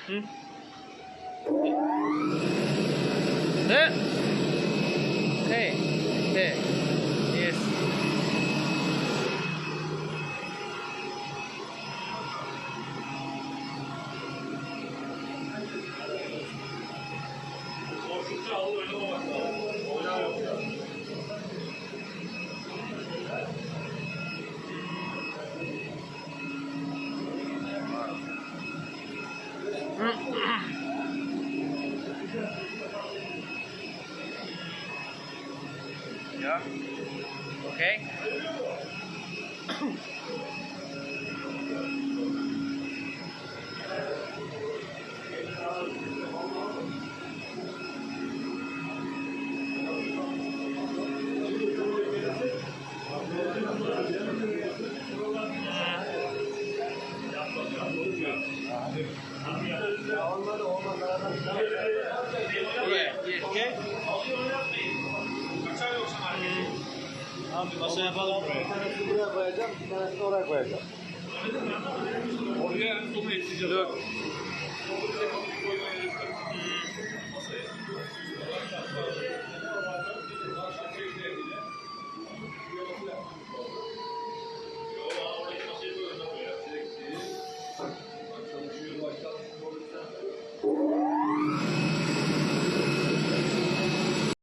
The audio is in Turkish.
Hı? Ne? Hey. Hey. Yes. Yeah. Okay. Okey. Abi masa yapalım buraya. Bir tanesini buraya koyacağım, bir tanesini oraya koyacağım. Oraya en sonu ekleyeceğiz. Dur.